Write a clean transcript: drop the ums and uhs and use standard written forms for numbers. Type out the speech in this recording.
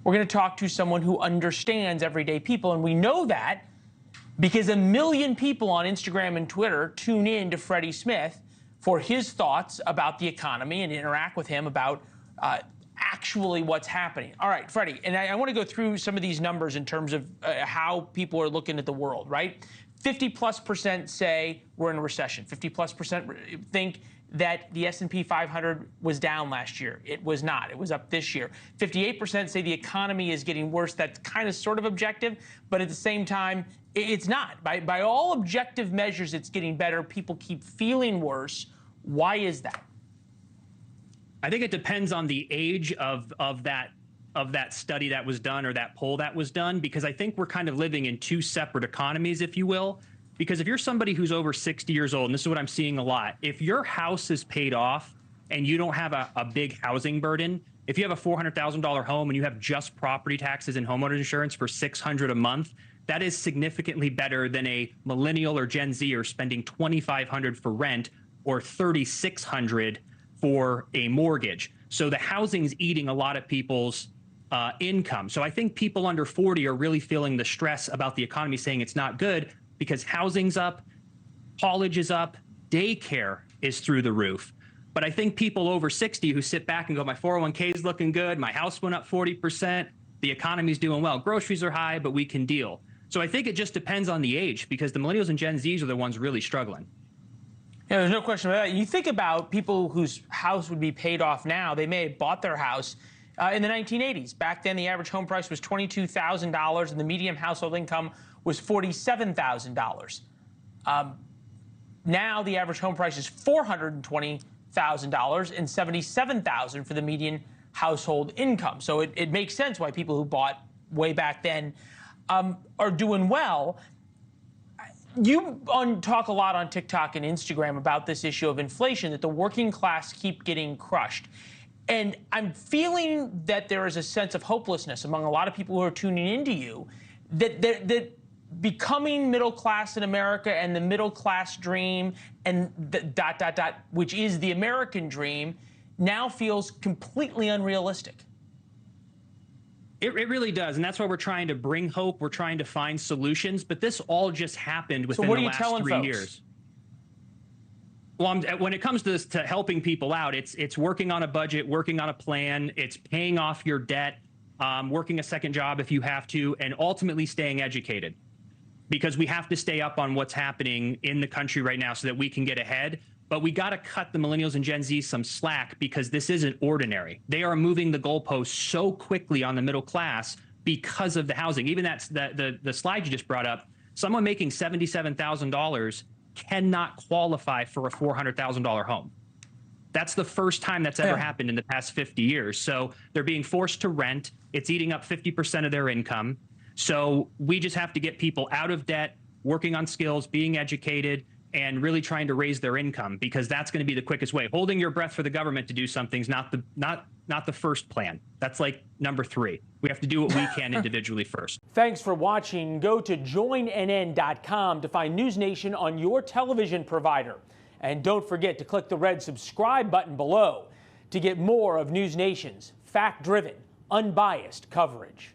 We're going to talk to someone who understands everyday people, and we know that because 1 million people on Instagram and Twitter tune in to Freddie Smith for his thoughts about the economy and interact with him about actually what's happening. All right, Freddie, and I want to go through some of these numbers in terms of how people are looking at the world, right? 50+% say we're in a recession. 50+% think that the S&P 500 was down last year. It was not. It was up this year. 58% say the economy is getting worse. That's kind of sort of objective, but at the same time, it's not. By all objective measures, it's getting better. People keep feeling worse. Why is that? I think it depends on the age of that study that was done or that poll that was done, because I think we're kind of living in two separate economies, if you will. Because if you're somebody who's over 60 years old, and this is what I'm seeing a lot, if your house is paid off and you don't have a big housing burden, if you have a $400,000 home and you have just property taxes and homeowner insurance for $600 a month, that is significantly better than a millennial or Gen Zer spending $2,500 for rent or $3,600 for a mortgage. So the housing's eating a lot of people's income. So I think people under 40 are really feeling the stress about the economy, saying it's not good because housing's up, college is up, daycare is through the roof. But I think people over 60 who sit back and go, my 401k is looking good, my house went up 40%, the economy's doing well, groceries are high, but we can deal. So I think it just depends on the age, because the millennials and Gen Zs are the ones really struggling. Yeah, there's no question about that. You think about people whose house would be paid off now, they may have bought their house in the 1980s. Back then, the average home price was $22,000 and the median household income was $47,000. Now the average home price is $420,000 and $77,000 for the median household income. So it makes sense why people who bought way back then are doing well. You talk a lot on TikTok and Instagram about this issue of inflation, that the working class keep getting crushed. And I'm feeling that there is a sense of hopelessness among a lot of people who are tuning into you, that becoming middle class in America and the middle class dream and the ... which is the American dream, now feels completely unrealistic. It really does, and that's why we're trying to bring hope. We're trying to find solutions, but this all just happened within the last 3 years. Well, when it comes to helping people out, it's working on a budget, working on a plan, it's paying off your debt, working a second job if you have to, and ultimately staying educated. Because we have to stay up on what's happening in the country right now so that we can get ahead. But we got to cut the millennials and Gen Z some slack, because this isn't ordinary. They are moving the goalposts so quickly on the middle class because of the housing. Even the slide you just brought up, someone making $77,000 cannot qualify for a $400,000 home. That's the first time that's ever happened in the past 50 years. So they're being forced to rent. It's eating up 50% of their income. So we just have to get people out of debt, working on skills, being educated, and really trying to raise their income, because that's going to be the quickest way. Holding your breath for the government to do something is not the first plan. That's like number 3. We have to do what we can individually first. Thanks for watching. Go to joinnn.com to find NewsNation on your television provider. And don't forget to click the red subscribe button below to get more of NewsNation's fact-driven, unbiased coverage.